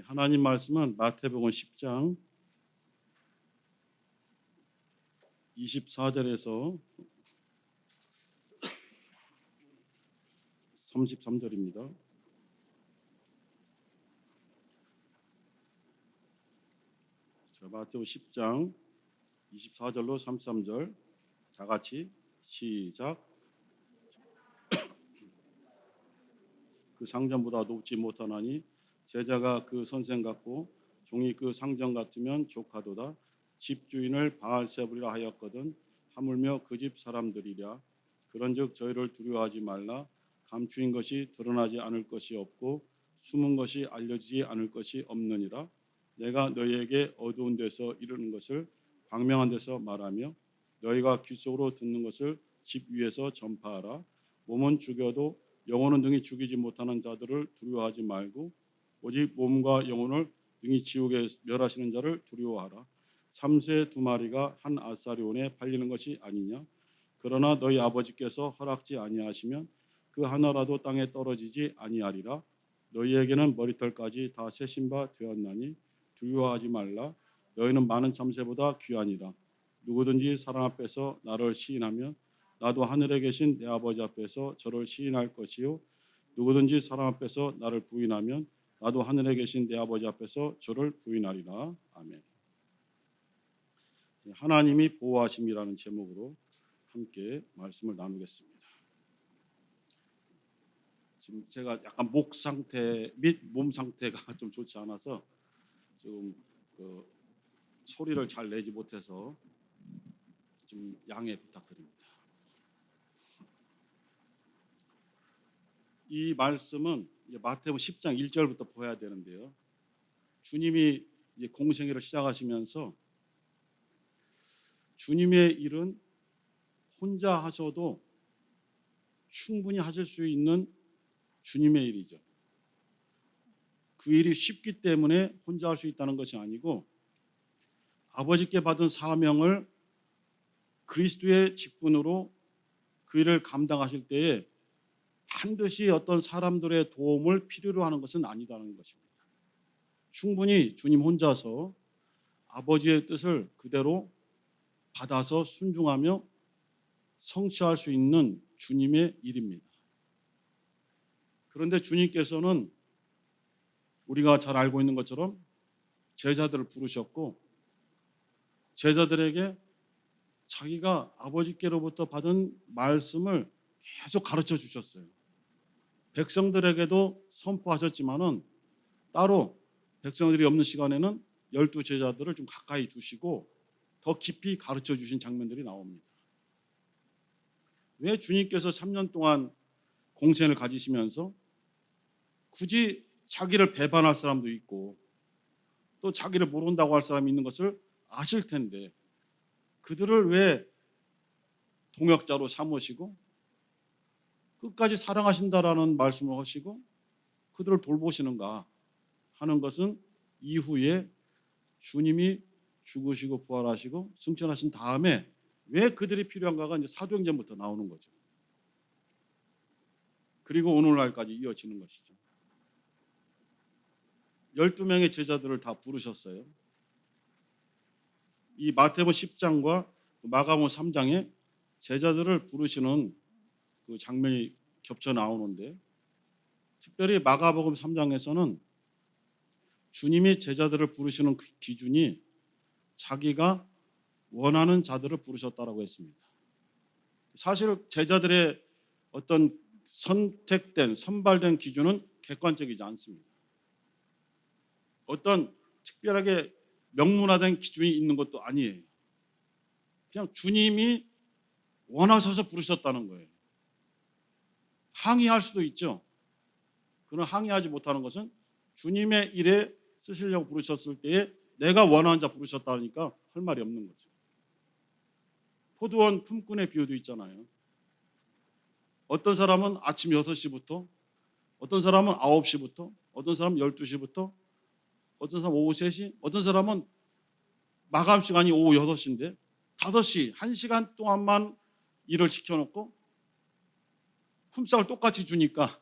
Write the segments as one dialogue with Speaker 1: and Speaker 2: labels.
Speaker 1: 하나님 말씀은 마태복음 10장 24절에서 33절입니다. 마태복음 10장 24절로 33절 다 같이 시작. 그 상전보다 높지 못하나니 제자가 그 선생 같고 종이 그 상전 같으면 족하도다. 집주인을 바알세불이라 하였거든 하물며 그 집 사람들이랴. 그런즉 저희를 두려워하지 말라. 감추인 것이 드러나지 않을 것이 없고 숨은 것이 알려지지 않을 것이 없느니라. 내가 너희에게 어두운 데서 이르는 것을 광명한 데서 말하며 너희가 귀 속으로 듣는 것을 집 위에서 전파하라. 몸은 죽여도 영혼은 능히 죽이지 못하는 자들을 두려워하지 말고 오직 몸과 영혼을 능히 지옥에 멸하시는 자를 두려워하라. 삼세 두 마리가 한 아사리온에 팔리는 것이 아니냐. 그러나 너희 아버지께서 허락지 아니하시면 그 하나라도 땅에 떨어지지 아니하리라. 너희에게는 머리털까지 다 세신 바 되었나니 두려워하지 말라. 너희는 많은 참새보다 귀하니라. 누구든지 사람 앞에서 나를 시인하면 나도 하늘에 계신 내 아버지 앞에서 저를 시인할 것이요 누구든지 사람 앞에서 나를 부인하면 나도 하늘에 계신 내 아버지 앞에서 저를 부인하리라. 아멘. 하나님이 보호하심이라는 제목으로 함께 말씀을 나누겠습니다. 지금 제가 약간 목 상태 및 몸 상태가 좀 좋지 않아서 지금 소리를 잘 내지 못해서 좀 양해 부탁드립니다. 이 말씀은 마태복음 10장 1절부터 보아야 되는데요. 주님이 이제 공생애를 시작하시면서 주님의 일은 혼자 하셔도 충분히 하실 수 있는 주님의 일이죠. 그 일이 쉽기 때문에 혼자 할 수 있다는 것이 아니고 아버지께 받은 사명을 그리스도의 직분으로 그 일을 감당하실 때에 반드시 어떤 사람들의 도움을 필요로 하는 것은 아니다는 것입니다. 충분히 주님 혼자서 아버지의 뜻을 그대로 받아서 순종하며 성취할 수 있는 주님의 일입니다. 그런데 주님께서는 우리가 잘 알고 있는 것처럼 제자들을 부르셨고 제자들에게 자기가 아버지께로부터 받은 말씀을 계속 가르쳐 주셨어요. 백성들에게도 선포하셨지만은 따로 백성들이 없는 시간에는 12 제자들을 좀 가까이 두시고 더 깊이 가르쳐 주신 장면들이 나옵니다. 왜 주님께서 3년 동안 공생을 가지시면서 굳이 자기를 배반할 사람도 있고 또 자기를 모른다고 할 사람이 있는 것을 아실 텐데 그들을 왜 동역자로 삼으시고 끝까지 사랑하신다라는 말씀을 하시고 그들을 돌보시는가 하는 것은 이후에 주님이 죽으시고 부활하시고 승천하신 다음에 왜 그들이 필요한가가 이제 사도행전부터 나오는 거죠. 그리고 오늘날까지 이어지는 것이죠. 12명의 제자들을 다 부르셨어요. 이 마태복음 10장과 마가복음 3장에 제자들을 부르시는 그 장면이 겹쳐 나오는데 특별히 마가복음 3장에서는 주님이 제자들을 부르시는 그 기준이 자기가 원하는 자들을 부르셨다라고 했습니다. 사실 제자들의 어떤 선택된 선발된 기준은 객관적이지 않습니다. 어떤 특별하게 명문화된 기준이 있는 것도 아니에요. 그냥 주님이 원하셔서 부르셨다는 거예요. 항의할 수도 있죠. 그러나 항의하지 못하는 것은 주님의 일에 쓰시려고 부르셨을 때에 내가 원하는 자 부르셨다니까 할 말이 없는 거죠. 포도원 품꾼의 비유도 있잖아요. 어떤 사람은 아침 6시부터 어떤 사람은 9시부터 어떤 사람은 12시부터 어떤 사람은 오후 3시 어떤 사람은 마감 시간이 오후 6시인데 5시 1시간 동안만 일을 시켜놓고 품삯을 똑같이 주니까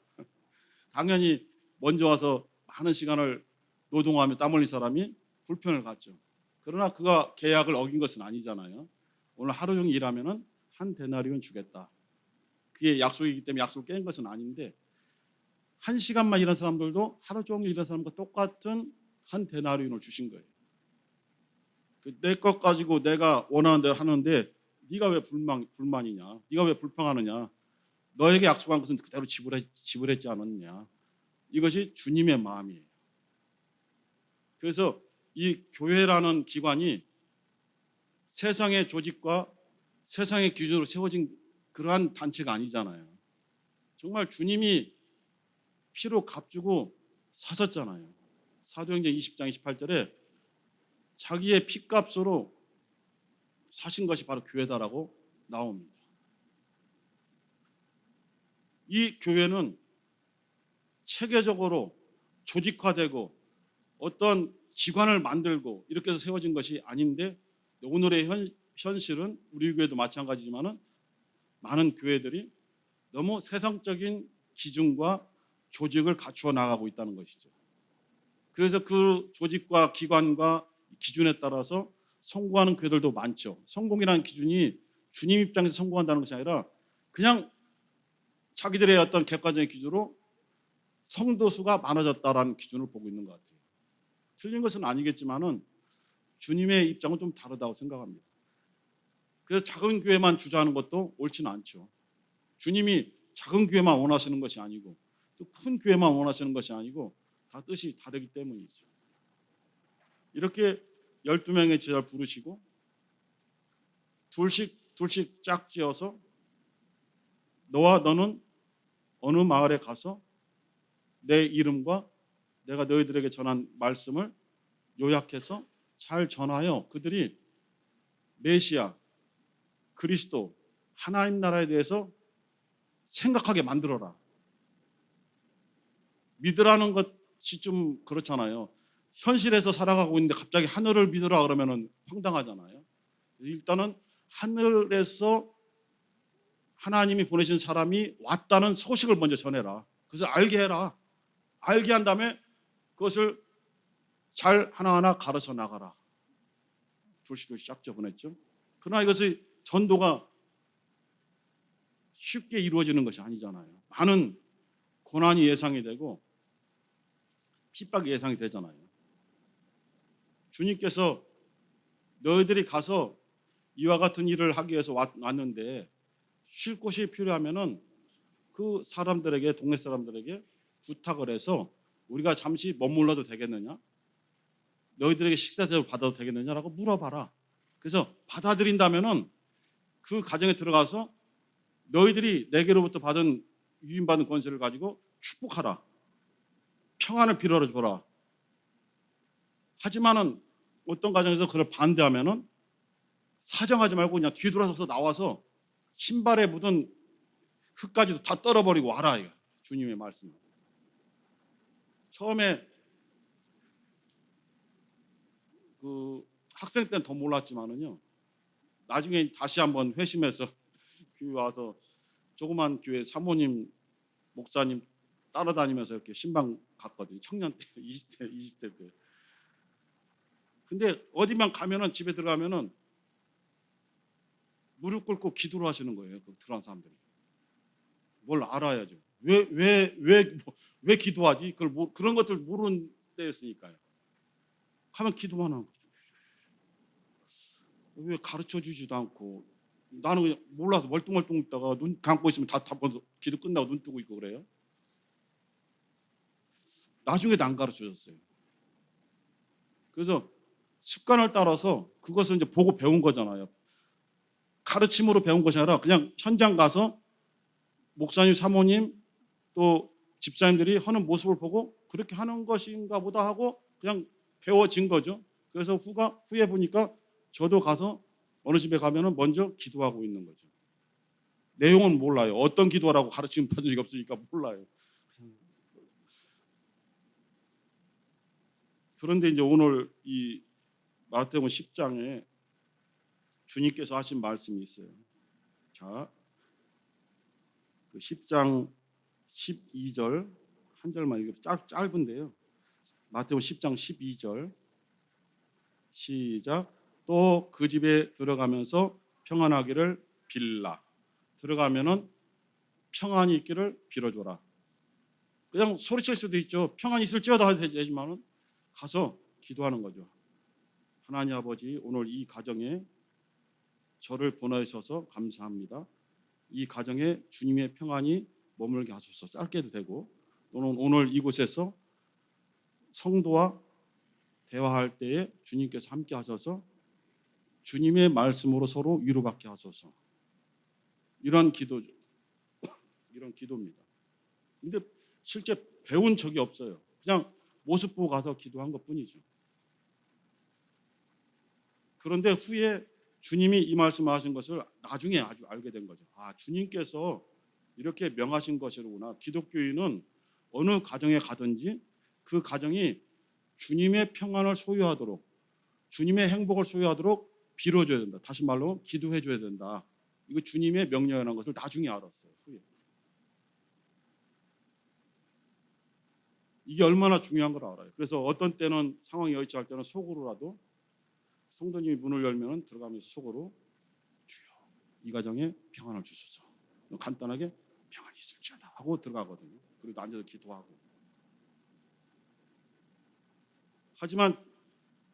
Speaker 1: 당연히 먼저 와서 많은 시간을 노동하며 땀 흘린 사람이 불평을 갖죠. 그러나 그가 계약을 어긴 것은 아니잖아요. 오늘 하루 종일 일하면은 한 데나리온 주겠다. 그게 약속이기 때문에 약속을 깬 것은 아닌데, 한 시간만 일한 사람들도 하루 종일 일한 사람과 똑같은 한 데나리온을 주신 거예요. 내 것 가지고 내가 원하는 대로 하는데 네가 왜 불만이냐? 네가 왜 불평하느냐? 너에게 약속한 것은 그대로 지불했지 않았느냐? 이것이 주님의 마음이에요. 그래서 이 교회라는 기관이 세상의 조직과 세상의 기준으로 세워진 그러한 단체가 아니잖아요. 정말 주님이 피로 값주고 사셨잖아요. 사도행전 20장 28절에 자기의 피값으로 사신 것이 바로 교회다라고 나옵니다. 이 교회는 체계적으로 조직화되고 어떤 기관을 만들고 이렇게 해서 세워진 것이 아닌데, 오늘의 현실은 우리 교회도 마찬가지지만은 많은 교회들이 너무 세상적인 기준과 조직을 갖추어 나가고 있다는 것이죠. 그래서 그 조직과 기관과 기준에 따라서 성공하는 교회들도 많죠. 성공이라는 기준이 주님 입장에서 성공한다는 것이 아니라 그냥 자기들의 어떤 객관적인 기준으로 성도 수가 많아졌다라는 기준을 보고 있는 것 같아요. 틀린 것은 아니겠지만은 주님의 입장은 좀 다르다고 생각합니다. 그래서 작은 교회만 주저하는 것도 옳지는 않죠. 주님이 작은 교회만 원하시는 것이 아니고 또 큰 교회만 원하시는 것이 아니고 다 뜻이 다르기 때문이죠. 이렇게 12명의 제자를 부르시고 둘씩 짝지어서 너와 너는 어느 마을에 가서 내 이름과 내가 너희들에게 전한 말씀을 요약해서 잘 전하여 그들이 메시아, 그리스도, 하나님 나라에 대해서 생각하게 만들어라. 믿으라는 것이 좀 그렇잖아요. 현실에서 살아가고 있는데 갑자기 하늘을 믿으라 그러면 황당하잖아요. 일단은 하늘에서 하나님이 보내신 사람이 왔다는 소식을 먼저 전해라. 그래서 알게 해라. 알게 한 다음에 그것을 잘 하나하나 가르쳐 나가라. 둘씩 짝져 보냈죠. 그러나 이것이 전도가 쉽게 이루어지는 것이 아니잖아요. 많은 고난이 예상이 되고 핍박이 예상이 되잖아요. 주님께서 너희들이 가서 이와 같은 일을 하기 위해서 왔는데 쉴 곳이 필요하면은 그 사람들에게, 동네 사람들에게 부탁을 해서 우리가 잠시 머물러도 되겠느냐? 너희들에게 식사 대접을 받아도 되겠느냐라고 물어봐라. 그래서 받아들인다면은 그 가정에 들어가서 너희들이 내게로부터 받은 유인받은 권세를 가지고 축복하라. 평안을 빌어라 줘라. 하지만은 어떤 가정에서 그걸 반대하면은 사정하지 말고 그냥 뒤돌아서서 나와서 신발에 묻은 흙까지도 다 떨어버리고 와라. 이거 주님의 말씀. 처음에 그 학생 때는 더 몰랐지만은요. 나중에 다시 한번 회심해서 교회 와서 조그만 교회 사모님, 목사님 따라다니면서 이렇게 신방 갔거든요. 청년 때, 20대 때. 근데 어디만 가면은 집에 들어가면은 무릎 꿇고 기도를 하시는 거예요. 그 들어간 사람들이. 뭘 알아야죠. 왜 기도하지? 그런 것들 모르는 때였으니까요. 가면 기도만 하는 거죠. 왜 가르쳐 주지도 않고 나는 그냥 몰라서 멀뚱멀뚱 있다가 눈 감고 있으면 다 기도 끝나고 눈 뜨고 있고 그래요. 나중에도 안 가르쳐 줬어요. 그래서 습관을 따라서 그것을 이제 보고 배운 거잖아요. 가르침으로 배운 것이 아니라 그냥 현장 가서 목사님, 사모님 또 집사님들이 하는 모습을 보고 그렇게 하는 것인가 보다 하고 그냥 배워진 거죠. 그래서 후에 보니까 저도 가서 어느 집에 가면은 먼저 기도하고 있는 거죠. 내용은 몰라요. 어떤 기도라고 가르침 받은 적이 없으니까 몰라요. 그런데 이제 오늘 이 마태복음 10장에 주님께서 하신 말씀이 있어요. 자, 그 10장 12절 한 절만 읽어 짧은데요. 마태복음 10장 12절 시작. 또 그 집에 들어가면서 평안하기를 빌라. 들어가면은 평안이 있기를 빌어줘라. 그냥 소리칠 수도 있죠. 평안이 있을지어다 되지만은 가서 기도하는 거죠. 하나님 아버지, 오늘 이 가정에 저를 보내셔서 감사합니다. 이 가정에 주님의 평안이 머물게 하소서. 짧게도 되고, 또는 오늘 이곳에서 성도와 대화할 때에 주님께서 함께 하셔서 주님의 말씀으로 서로 위로받게 하소서. 이런 기도죠. 이런 기도입니다. 근데 실제 배운 적이 없어요. 그냥 모습 보고 가서 기도한 것뿐이죠. 그런데 후에 주님이 이 말씀하신 것을 나중에 아주 알게 된 거죠. 아, 주님께서 이렇게 명하신 것이로구나. 기독교인은 어느 가정에 가든지 그 가정이 주님의 평안을 소유하도록, 주님의 행복을 소유하도록 빌어줘야 된다. 다시 말로 기도해줘야 된다. 이거 주님의 명령이라는 것을 나중에 알았어요. 후에. 이게 얼마나 중요한 걸 알아요. 그래서 어떤 때는 상황이 여의치할 때는 속으로라도 성도님이 문을 열면 들어가면서 속으로 주여 이 가정에 평안을 주소서. 간단하게 평안이 있을지어다 하고 들어가거든요. 그리고 앉아서 기도하고. 하지만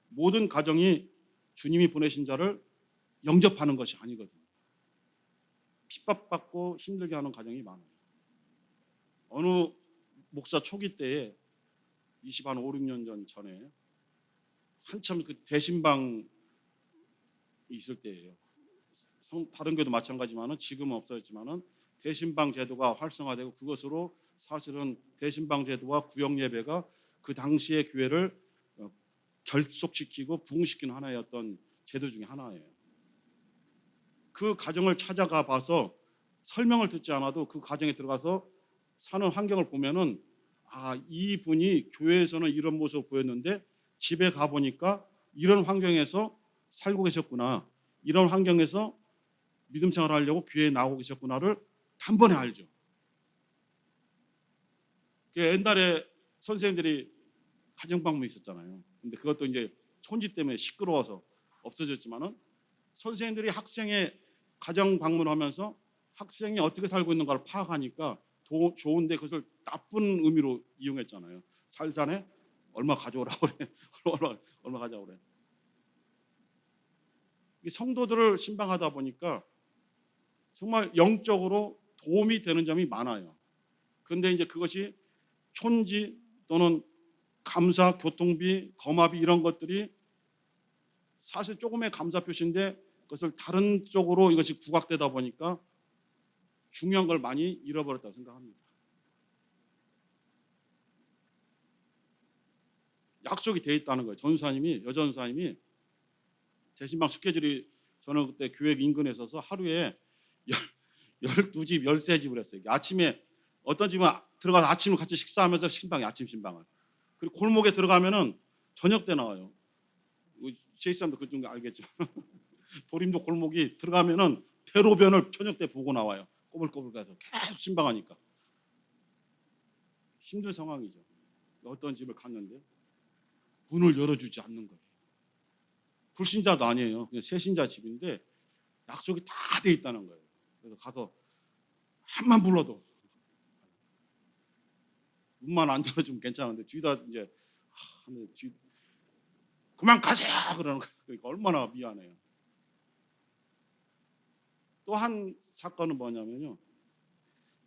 Speaker 1: 모든 가정이 주님이 보내신 자를 영접하는 것이 아니거든요. 핍박받고 힘들게 하는 가정이 많아요. 어느 목사 초기 때에 5, 6년 전에 한참 그 대신방이 있을 때예요. 다른 교도 마찬가지지만은 지금은 없어졌지만은 대신방 제도가 활성화되고 그것으로 사실은 대신방 제도와 구역 예배가 그 당시의 교회를 결속시키고 부흥시키는 하나의 어떤 제도 중에 하나예요. 그 가정을 찾아가 봐서 설명을 듣지 않아도 그 가정에 들어가서 사는 환경을 보면은 아, 이분이 교회에서는 이런 모습을 보였는데 집에 가보니까 이런 환경에서 살고 계셨구나. 이런 환경에서 믿음 생활을 하려고 교회에 나오고 계셨구나를 단번에 알죠. 옛날에 선생님들이 가정방문 있었잖아요. 근데 그것도 이제 촌지 때문에 시끄러워서 없어졌지만은 선생님들이 학생의 가정 방문하면서 학생이 어떻게 살고 있는가를 파악하니까 좋은데 그것을 나쁜 의미로 이용했잖아요. 잘 사네? 얼마 가져오라고 그래. 얼마 가져오라고 그래. 성도들을 신방하다 보니까 정말 영적으로 도움이 되는 점이 많아요. 그런데 이제 그것이 촌지 또는 감사, 교통비, 거마비 이런 것들이 사실 조금의 감사 표시인데 그것을 다른 쪽으로 이것이 부각되다 보니까 중요한 걸 많이 잃어버렸다고 생각합니다. 약속이 돼 있다는 거예요. 여전사님이 제 신방 스케줄이 저는 그때 교회 인근에 있어서 하루에 12집, 13집을 했어요. 아침에 어떤 집은 들어가서 아침을 같이 식사하면서 아침 신방을. 그리고 골목에 들어가면은 저녁 때 나와요. 제이산도 그중 알겠죠. 도림도 골목이 들어가면은 대로변을 저녁 때 보고 나와요. 꼬불꼬불 가서 계속 신방하니까 힘든 상황이죠. 어떤 집을 갔는데 문을 열어주지 않는 거예요. 불신자도 아니에요. 그냥 새신자 집인데 약속이 다 돼 있다는 거예요. 그래서 가서 한만 불러도 문만 안 열어주면 괜찮은데 뒤다 이제 그만 가세요 그러는 거예요. 그러니까 얼마나 미안해요. 또 한 사건은 뭐냐면요.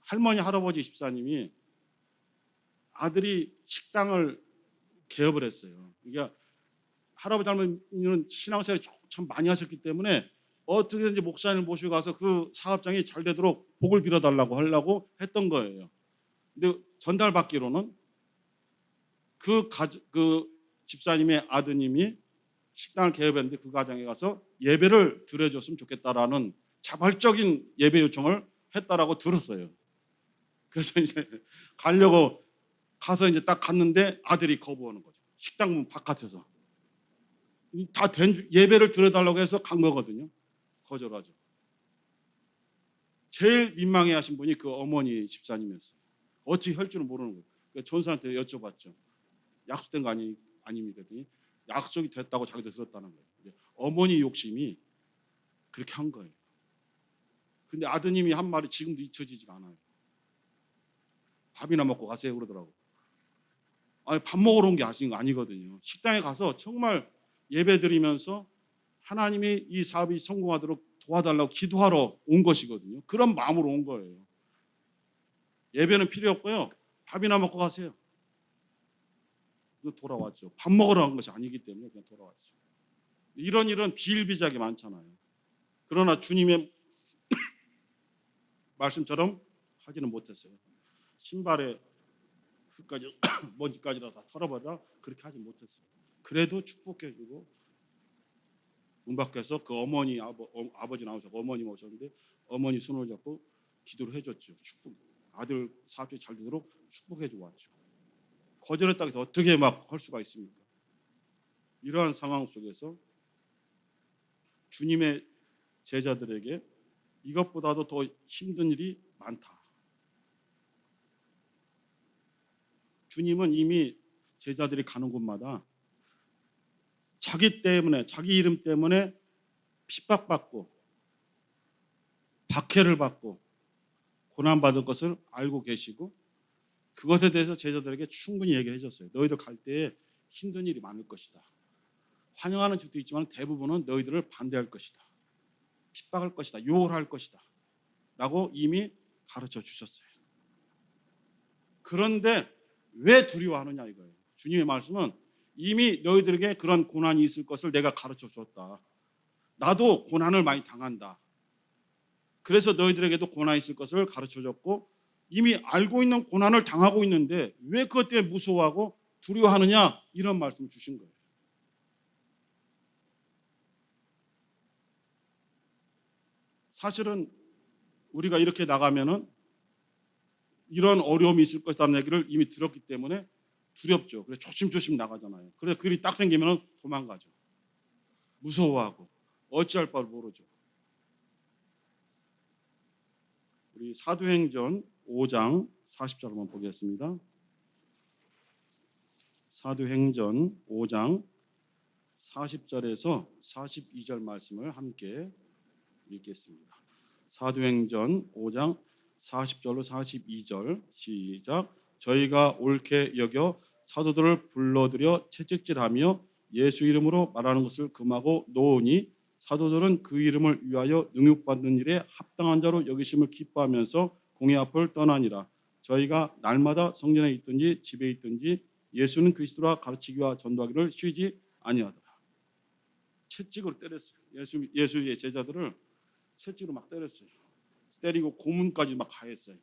Speaker 1: 할머니 할아버지 집사님이 아들이 식당을 개업을 했어요. 그러니까 할아버지 할머니는 신앙생활 참 많이 하셨기 때문에 어떻게든지 목사님을 모시고 가서 그 사업장이 잘 되도록 복을 빌어달라고 하려고 했던 거예요. 근데 전달받기로는 그 집사님의 아드님이 식당을 개업했는데 그 가정에 가서 예배를 드려줬으면 좋겠다라는 자발적인 예배 요청을 했다라고 들었어요. 그래서 이제 가려고 가서 이제 딱 갔는데 아들이 거부하는 거죠. 식당 문 바깥에서 다 된 예배를 드려달라고 해서 간 거거든요. 거절하죠. 제일 민망해하신 분이 그 어머니 집사님이었어요. 어찌 할 줄은 모르는 거예요. 그래서 전사한테 여쭤봤죠. 약속된 거 아닙니까? 그랬더니 약속이 됐다고 자기도 들었다는 거예요. 어머니 욕심이 그렇게 한 거예요. 근데 아드님이 한 말이 지금도 잊혀지지가 않아요. 밥이나 먹고 가세요 그러더라고. 아니, 밥 먹으러 온 게 아니거든요. 식당에 가서 정말 예배 드리면서 하나님이 이 사업이 성공하도록 도와달라고 기도하러 온 것이거든요. 그런 마음으로 온 거예요. 예배는 필요 없고요. 밥이나 먹고 가세요. 돌아왔죠. 밥 먹으러 간 것이 아니기 때문에 그냥 돌아왔죠. 이런 비일비재하게 많잖아요. 그러나 주님의 말씀처럼 하지는 못했어요. 신발에 흙까지 먼지까지도 다 털어버려 그렇게 하지 못했어요. 그래도 축복해주고 문 밖에서 그 어머니 아버지 나오셔서 어머니 오셨는데 어머니 손을 잡고 기도를 해줬죠. 축복 아들 사업이 잘 되도록 축복해주고 왔죠. 거절했다고 해서 어떻게 막 할 수가 있습니까? 이러한 상황 속에서 주님의 제자들에게 이것보다도 더 힘든 일이 많다. 주님은 이미 제자들이 가는 곳마다 자기 때문에 자기 이름 때문에 핍박받고 박해를 받고 고난받을 것을 알고 계시고 그것에 대해서 제자들에게 충분히 얘기를 해줬어요. 너희들 갈 때에 힘든 일이 많을 것이다. 환영하는 집도 있지만 대부분은 너희들을 반대할 것이다. 핍박할 것이다. 유혹을 할 것이다. 라고 이미 가르쳐 주셨어요. 그런데 왜 두려워하느냐 이거예요. 주님의 말씀은 이미 너희들에게 그런 고난이 있을 것을 내가 가르쳐 줬다. 나도 고난을 많이 당한다. 그래서 너희들에게도 고난이 있을 것을 가르쳐 줬고 이미 알고 있는 고난을 당하고 있는데 왜 그것 때문에 무서워하고 두려워하느냐 이런 말씀을 주신 거예요. 사실은 우리가 이렇게 나가면은 이런 어려움이 있을 것이라는 얘기를 이미 들었기 때문에 두렵죠. 그래서 조심조심 나가잖아요. 그래서 그 일이 딱 생기면 도망가죠. 무서워하고 어찌할 바를 모르죠. 우리 사도행전 5장 40절 한번 보겠습니다. 사도행전 5장 40절에서 42절 말씀을 함께 읽겠습니다. 사도행전 5장 40절로 42절 시작. 저희가 옳게 여겨 사도들을 불러들여 채찍질하며 예수 이름으로 말하는 것을 금하고 놓으니 사도들은 그 이름을 위하여 능욕받는 일에 합당한 자로 여기심을 기뻐하면서 공회 앞을 떠나니라. 저희가 날마다 성전에 있든지 집에 있든지 예수는 그리스도라 가르치기와 전도하기를 쉬지 아니하더라. 채찍으로 때렸어요. 예수의 제자들을 채찍으로 막 때렸어요. 때리고 고문까지 막 가했어요.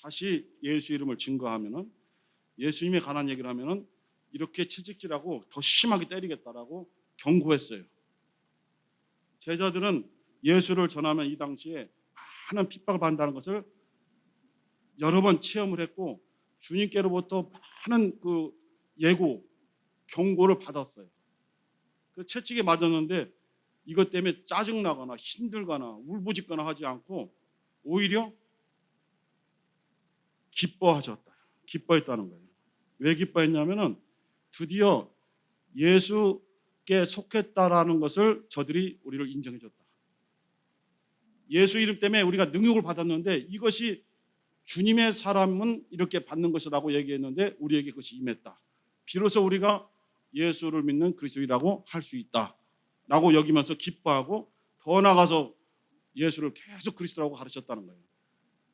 Speaker 1: 다시 예수 이름을 증거하면은 예수님에 관한 얘기를 하면은 이렇게 채찍질하고 더 심하게 때리겠다라고 경고했어요. 제자들은 예수를 전하면 이 당시에 많은 핍박을 받는다는 것을 여러 번 체험을 했고 주님께로부터 많은 그 예고, 경고를 받았어요. 그 채찍에 맞았는데 이것 때문에 짜증나거나 힘들거나 울부짖거나 하지 않고 오히려 기뻐했다는 거예요. 왜 기뻐했냐면은 드디어 예수께 속했다라는 것을 저들이 우리를 인정해줬다. 예수 이름 때문에 우리가 능욕을 받았는데 이것이 주님의 사람은 이렇게 받는 것이라고 얘기했는데 우리에게 그것이 임했다. 비로소 우리가 예수를 믿는 그리스도인이라고 할 수 있다라고 여기면서 기뻐하고 더 나아가서 예수를 계속 그리스도라고 가르쳤다는 거예요.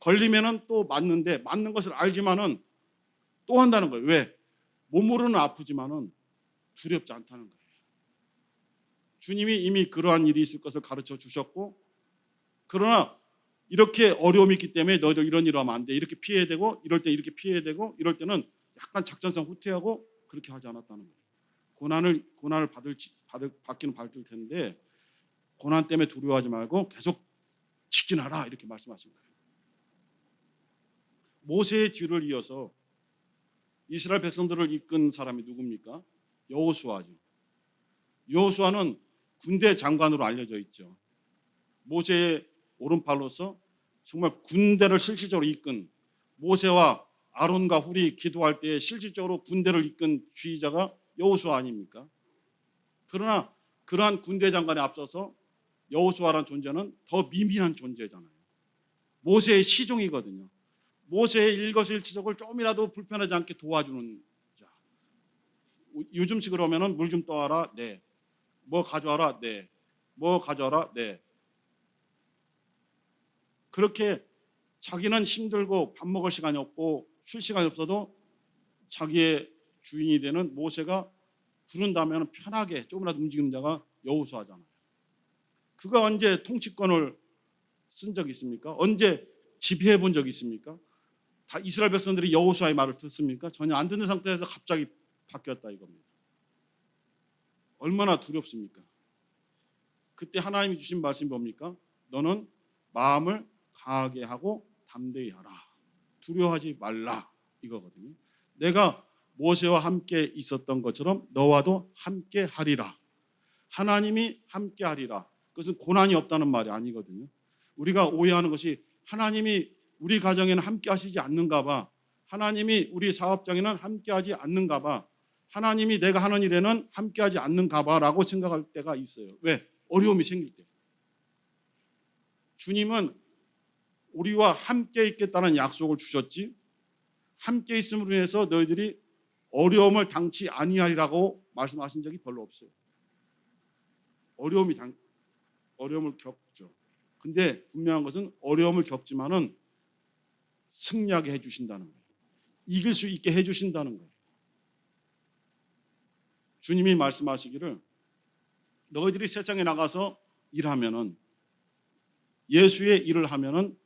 Speaker 1: 걸리면은 또 맞는데 맞는 것을 알지만은 또 한다는 거예요. 왜? 몸으로는 아프지만은 두렵지 않다는 거예요. 주님이 이미 그러한 일이 있을 것을 가르쳐 주셨고 그러나 이렇게 어려움이 있기 때문에 너희들 이런 일 하면 안 돼. 이렇게 피해야 되고 이럴 때 이렇게 피해야 되고 이럴 때는 약간 작전상 후퇴하고 그렇게 하지 않았다는 거예요. 고난을 받기는 받을 텐데 고난 때문에 두려워하지 말고 계속 직진하라 이렇게 말씀하신 거예요. 모세의 뒤를 이어서 이스라엘 백성들을 이끈 사람이 누굽니까? 여호수아죠. 여호수아는 군대 장관으로 알려져 있죠. 모세의 오른팔로서 정말 군대를 실질적으로 이끈 모세와 아론과 훌이 기도할 때 실질적으로 군대를 이끈 지휘자가 여호수아 아닙니까? 그러나 그러한 군대 장관에 앞서서 여호수아라는 존재는 더 미미한 존재잖아요. 모세의 시종이거든요. 모세의 일거수일투족을 조금이라도 불편하지 않게 도와주는 자. 요즘식으로 하면은 물 좀 떠와라. 네. 뭐 가져와라. 네. 뭐 가져와라. 네. 그렇게 자기는 힘들고 밥 먹을 시간이 없고 쉴 시간이 없어도 자기의 주인이 되는 모세가 부른다면 편하게 조금이라도 움직이는 자가 여호수아잖아요. 그가 언제 통치권을 쓴 적이 있습니까? 언제 지배해 본 적이 있습니까? 다 이스라엘 백성들이 여호수아의 말을 듣습니까? 전혀 안 듣는 상태에서 갑자기 바뀌었다 이겁니다. 얼마나 두렵습니까? 그때 하나님이 주신 말씀이 뭡니까? 너는 마음을 강하게 하고 담대히 하라. 두려워하지 말라 이거거든요. 내가 모세와 함께 있었던 것처럼 너와도 함께 하리라. 하나님이 함께 하리라. 그것은 고난이 없다는 말이 아니거든요. 우리가 오해하는 것이 하나님이 우리 가정에는 함께 하시지 않는가 봐. 하나님이 우리 사업장에는 함께 하지 않는가 봐. 하나님이 내가 하는 일에는 함께 하지 않는가 봐라고 생각할 때가 있어요. 왜? 어려움이 생길 때. 주님은 우리와 함께 있겠다는 약속을 주셨지 함께 있음으로 인해서 너희들이 어려움을 당치 아니하리라고 말씀하신 적이 별로 없어요. 어려움을 겪죠. 근데 분명한 것은 어려움을 겪지만은 승리하게 해주신다는 거예요. 이길 수 있게 해주신다는 거예요. 주님이 말씀하시기를 너희들이 세상에 나가서 일하면은 예수의 일을 하면은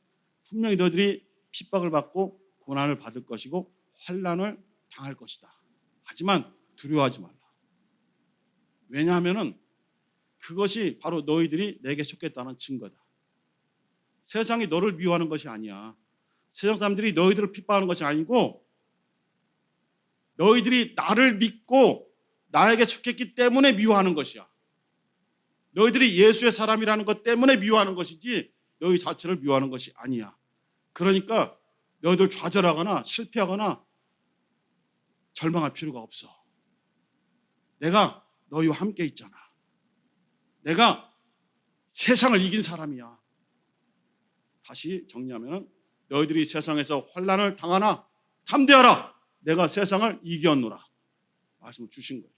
Speaker 1: 분명히 너희들이 핍박을 받고 고난을 받을 것이고 환난을 당할 것이다. 하지만 두려워하지 말라. 왜냐하면은 그것이 바로 너희들이 내게 속했다는 증거다. 세상이 너를 미워하는 것이 아니야. 세상 사람들이 너희들을 핍박하는 것이 아니고 너희들이 나를 믿고 나에게 속했기 때문에 미워하는 것이야. 너희들이 예수의 사람이라는 것 때문에 미워하는 것이지 너희 자체를 미워하는 것이 아니야. 그러니까 너희들 좌절하거나 실패하거나 절망할 필요가 없어. 내가 너희와 함께 있잖아. 내가 세상을 이긴 사람이야. 다시 정리하면 너희들이 세상에서 환난을 당하나 담대하라. 내가 세상을 이겼노라. 말씀을 주신 거예요.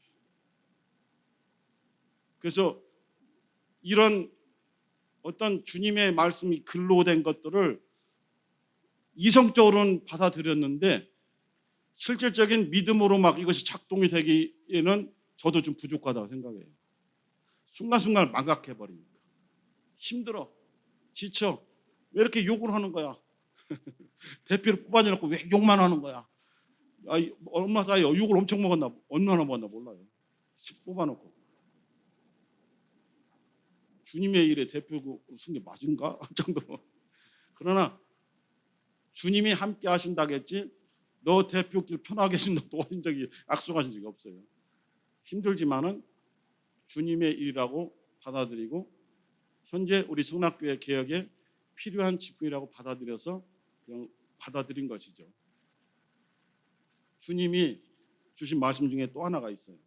Speaker 1: 그래서 이런 어떤 주님의 말씀이 글로 된 것들을 이성적으로는 받아들였는데 실질적인 믿음으로 막 이것이 작동이 되기에는 저도 좀 부족하다고 생각해요. 순간순간 망각해버리니까. 힘들어. 지쳐. 왜 이렇게 욕을 하는 거야? 대표를 뽑아내놓고 왜 욕만 하는 거야? 얼마 사이에 욕을 엄청 먹었나, 얼마나 먹었나 몰라요. 뽑아놓고. 주님의 일에 대표로 쓴 게 맞은가? 할 정도로. 그러나 주님이 함께 하신다겠지 너 대표길 편하게 해준다고 하신 적이 약속하신 적이 없어요. 힘들지만은 주님의 일이라고 받아들이고 현재 우리 성락교회 개혁에 필요한 직분이라고 받아들여서 그냥 받아들인 것이죠. 주님이 주신 말씀 중에 또 하나가 있어요.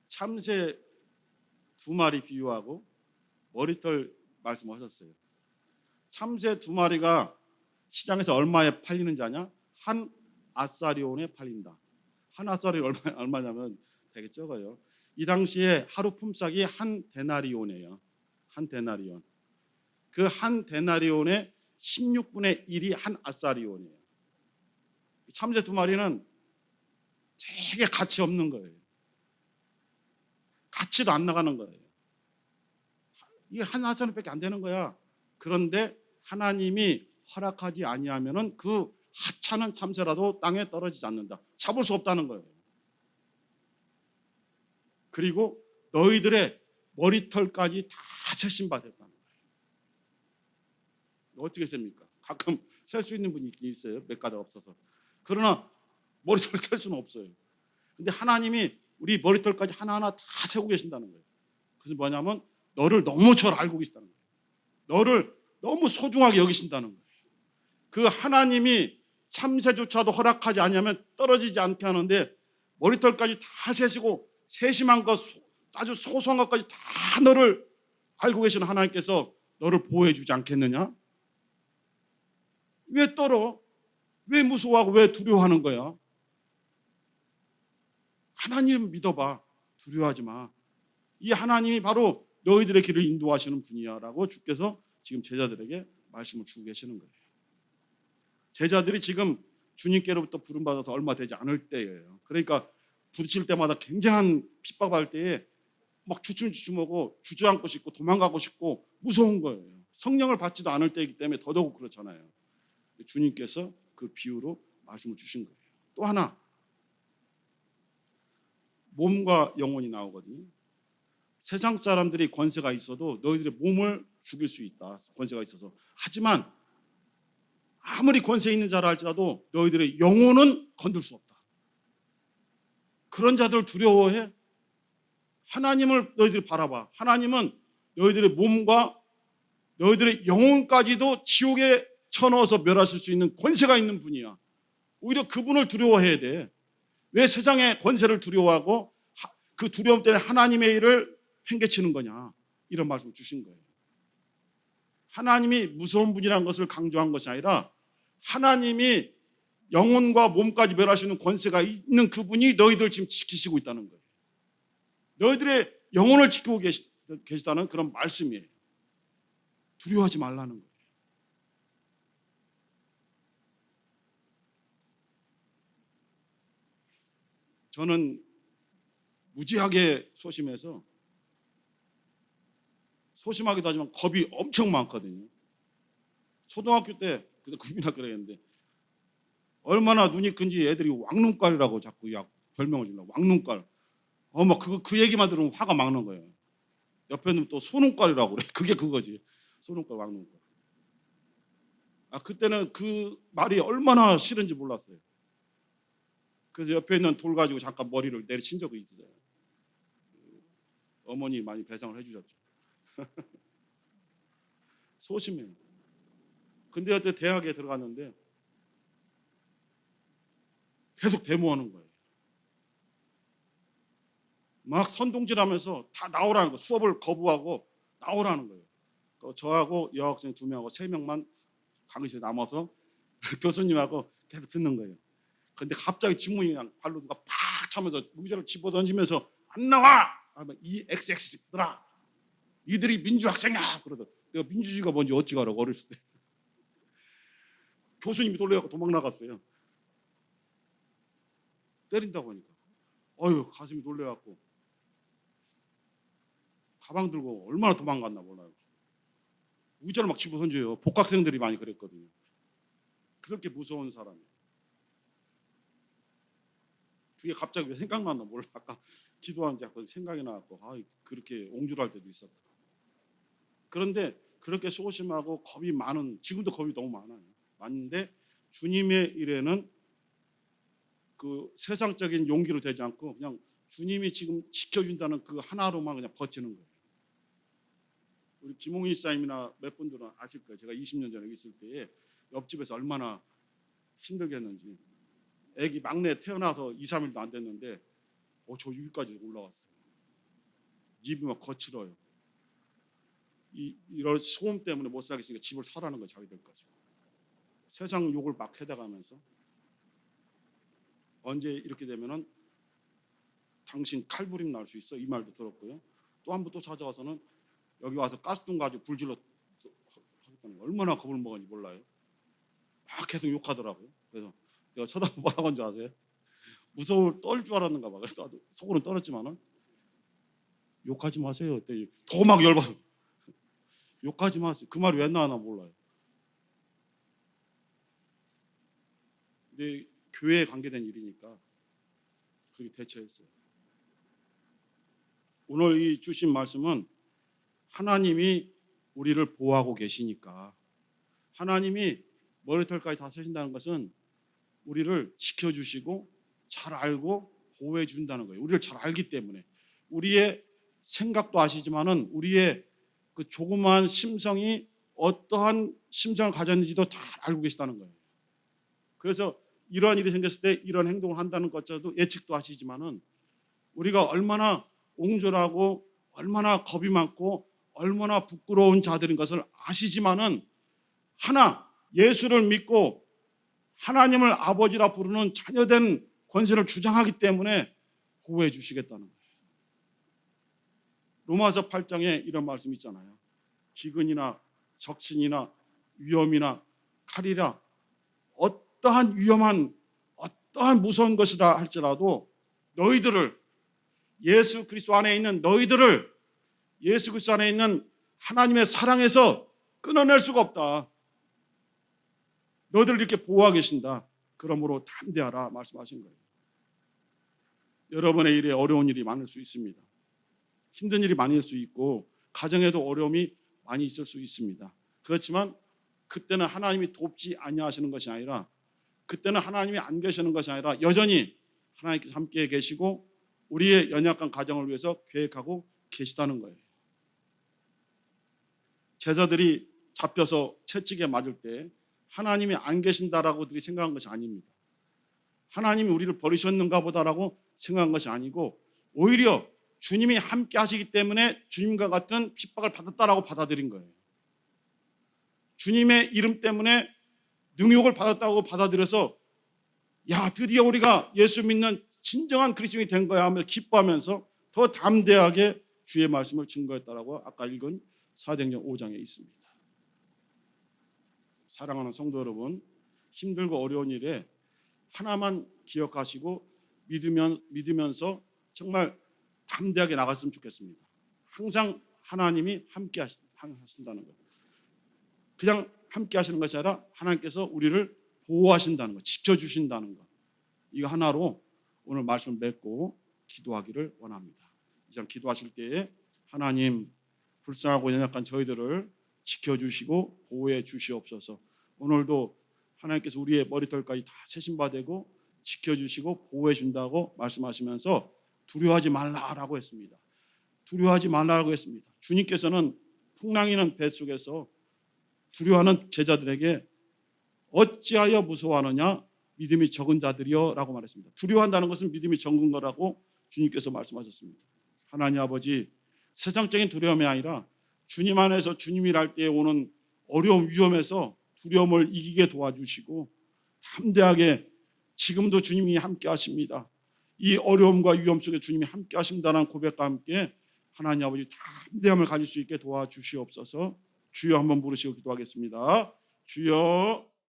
Speaker 1: 참새 2마리 비유하고 머리털 말씀하셨어요. 참새 2마리가 시장에서 얼마에 팔리는지 아냐? 한 아사리온에 팔린다. 한 아사리 얼마냐면 되게 적어요. 이 당시에 하루 품삯이 한 데나리온이에요. 한 데나리온. 그 한 데나리온의 16분의 1이 한 아사리온이에요. 참새 2마리는 되게 가치 없는 거예요. 가치도 안 나가는 거예요. 이게 한 아사리밖에 안 되는 거야. 그런데 하나님이 허락하지 아니하면은 그 하찮은 참새라도 땅에 떨어지지 않는다. 잡을 수 없다는 거예요. 그리고 너희들의 머리털까지 다 세신 받았다는 거예요. 어떻게 셉니까? 가끔 셀 수 있는 분이 있긴 있어요. 몇 가닥 없어서. 그러나 머리털 셀 수는 없어요. 근데 하나님이 우리 머리털까지 하나하나 다 세고 계신다는 거예요. 그래서 뭐냐면 너를 너무 잘 알고 계시다는 거예요. 너를 너무 소중하게 여기신다는 거예요. 그 하나님이 참새조차도 허락하지 않으면 떨어지지 않게 하는데 머리털까지 다 세시고 세심한 것, 아주 소소한 것까지 다 너를 알고 계시는 하나님께서 너를 보호해 주지 않겠느냐? 왜 떨어? 왜 무서워하고 왜 두려워하는 거야? 하나님 믿어봐. 두려워하지 마. 이 하나님이 바로 너희들의 길을 인도하시는 분이야 라고 주께서 지금 제자들에게 말씀을 주고 계시는 거예요. 제자들이 지금 주님께로부터 부름받아서 얼마 되지 않을 때예요. 그러니까 부딪힐 때마다 굉장한 핍박할 때에 막 주춤주춤하고 주저앉고 싶고 도망가고 싶고 무서운 거예요. 성령을 받지도 않을 때이기 때문에 더더욱 그렇잖아요. 주님께서 그 비유로 말씀을 주신 거예요. 또 하나, 몸과 영혼이 나오거든요. 세상 사람들이 권세가 있어도 너희들의 몸을 죽일 수 있다. 권세가 있어서. 하지만 아무리 권세 있는 자라 할지라도 너희들의 영혼은 건들 수 없다. 그런 자들 두려워해? 하나님을 너희들이 바라봐. 하나님은 너희들의 몸과 너희들의 영혼까지도 지옥에 쳐넣어서 멸하실 수 있는 권세가 있는 분이야. 오히려 그분을 두려워해야 돼. 왜 세상의 권세를 두려워하고 그 두려움 때문에 하나님의 일을 팽개치는 거냐. 이런 말씀을 주신 거예요. 하나님이 무서운 분이라는 것을 강조한 것이 아니라 하나님이 영혼과 몸까지 멸하시는 권세가 있는 그분이 너희들 지금 지키시고 있다는 거예요. 너희들의 영혼을 지키고 계시다는 그런 말씀이에요. 두려워하지 말라는 거예요. 저는 무지하게 소심해서 소심하기도 하지만 겁이 엄청 많거든요. 초등학교 때, 국민학교라 했는데 얼마나 눈이 큰지 애들이 왕눈깔이라고 자꾸 별명을 주려고. 왕눈깔. 막 그 얘기만 들으면 화가 막 나는 거예요. 옆에는 또 소눈깔이라고 그래. 그게 그거지. 소눈깔, 왕눈깔. 그때는 그 말이 얼마나 싫은지 몰랐어요. 그래서 옆에 있는 돌 가지고 잠깐 머리를 내리친 적이 있어요. 어머니 많이 배상을 해주셨죠. 소심해요. 근데 그때 대학에 들어갔는데 계속 데모하는 거예요. 막 선동질하면서 다 나오라는 거예요. 수업을 거부하고 나오라는 거예요. 저하고 여학생 2명하고 3명만 강의실에 남아서 교수님하고 계속 듣는 거예요. 근데 갑자기 지문이 그냥 발로 누가 팍 차면서 의자를 집어던지면서 안 나와! 하면 이 XX들아 이들이 민주학생이야! 그러더라고. 내가 민주주의가 뭔지 어찌 알아 어렸을 때. 교수님이 놀래갖고 도망 나갔어요. 때린다고 하니까. 가슴이 놀래갖고 가방 들고 얼마나 도망갔나 몰라요. 의자를 막 집어던져요. 복학생들이 많이 그랬거든요. 그렇게 무서운 사람이에요. 그게 갑자기 왜 생각났나 몰라. 아까 기도한 지 약간 생각이 나갖고 그렇게 옹졸할 때도 있었다. 그런데 그렇게 소심하고 겁이 많은, 지금도 겁이 너무 많아요. 많은데 주님의 일에는 그 세상적인 용기로 되지 않고 그냥 주님이 지금 지켜준다는 그 하나로만 그냥 버티는 거예요. 우리 김홍희 사님이나 몇 분들은 아실 거예요. 제가 20년 전에 있을 때에 옆집에서 얼마나 힘들겠는지. 애기 막내 태어나서 2, 3일도 안 됐는데 저 위까지 올라왔어요. 집이 막 거칠어요. 이런 소음 때문에 못 살겠으니까 집을 사라는 거예요. 자기들까지. 세상 욕을 막 해대가면서 언제 이렇게 되면은 당신 칼부림 날 수 있어. 이 말도 들었고요. 또 한 번 또 찾아와서는 여기 와서 가스통 가지고 불질러 하겠다는 거. 얼마나 겁을 먹었는지 몰라요. 막 계속 욕하더라고요. 그래서 내가 쳐다보고 뭐라고 한 줄 아세요? 무서울 떨 줄 알았는가 봐. 그래서 속으로는 떨었지만은 욕하지 마세요. 더 막 열받아. 욕하지 마세요. 그 말이 왜 나왔나 몰라요. 근데 교회에 관계된 일이니까 그렇게 대처했어요. 오늘 이 주신 말씀은 하나님이 우리를 보호하고 계시니까, 하나님이 머리털까지 다 세신다는 것은 우리를 지켜주시고 잘 알고 보호해 준다는 거예요. 우리를 잘 알기 때문에. 우리의 생각도 아시지만은 우리의 그 조그마한 심성이 어떠한 심성을 가졌는지도 다 알고 계시다는 거예요. 그래서 이러한 일이 생겼을 때 이런 행동을 한다는 것조차도 예측도 하시지만은 우리가 얼마나 옹졸하고 얼마나 겁이 많고 얼마나 부끄러운 자들인 것을 아시지만은 하나 예수를 믿고 하나님을 아버지라 부르는 자녀된 권세를 주장하기 때문에 보호해 주시겠다는 거예요. 로마서 8장에 이런 말씀이 있잖아요. 기근이나 적신이나 위험이나 칼이라 어떠한 위험한 어떠한 무서운 것이다 할지라도 너희들을 예수 그리스도 안에 있는 너희들을 예수 그리스도 안에 있는 하나님의 사랑에서 끊어낼 수가 없다. 너희들을 이렇게 보호하고 계신다. 그러므로 담대하라 말씀하신 거예요. 여러분의 일에 어려운 일이 많을 수 있습니다. 힘든 일이 많을 수 있고 가정에도 어려움이 많이 있을 수 있습니다. 그렇지만 그때는 하나님이 돕지 아니하시는 것이 아니라 그때는 하나님이 안 계시는 것이 아니라 여전히 하나님께서 함께 계시고 우리의 연약한 가정을 위해서 계획하고 계시다는 거예요. 제자들이 잡혀서 채찍에 맞을 때 하나님이 안 계신다라고들이 생각한 것이 아닙니다. 하나님이 우리를 버리셨는가 보다라고 생각한 것이 아니고 오히려 주님이 함께 하시기 때문에 주님과 같은 핍박을 받았다라고 받아들인 거예요. 주님의 이름 때문에 능욕을 받았다고 받아들여서 야 드디어 우리가 예수 믿는 진정한 그리스도인이 된 거야 하면서 기뻐하면서 더 담대하게 주의 말씀을 증거했다라고 아까 읽은 사도행전 5장에 있습니다. 사랑하는 성도 여러분, 힘들고 어려운 일에 하나만 기억하시고 믿으면서 정말 담대하게 나갔으면 좋겠습니다. 항상 하나님이 함께 하신다는 것. 그냥 함께 하시는 것이 아니라 하나님께서 우리를 보호하신다는 것, 지켜주신다는 것. 이거 하나로 오늘 말씀을 맺고 기도하기를 원합니다. 이제 기도하실 때에 하나님 불쌍하고 연약한 저희들을 지켜주시고 보호해 주시옵소서. 오늘도 하나님께서 우리의 머리털까지 다 세심받고 지켜주시고 보호해 준다고 말씀하시면서 두려워하지 말라라고 했습니다. 두려워하지 말라고 했습니다. 주님께서는 풍랑이는 뱃속에서 두려워하는 제자들에게 어찌하여 무서워하느냐 믿음이 적은 자들이여 라고 말했습니다. 두려워한다는 것은 믿음이 적은 거라고 주님께서 말씀하셨습니다. 하나님 아버지, 세상적인 두려움이 아니라 주님 안에서 주님이랄 때에 오는 어려움 위험에서 두려움을 이기게 도와주시고 담대하게 지금도 주님이 함께 하십니다. 이 어려움과 위험 속에 주님이 함께 하신다는 고백과 함께 하나님 아버지 담대함을 가질 수 있게 도와주시옵소서. 주여 한번 부르시고 기도하겠습니다. 주여.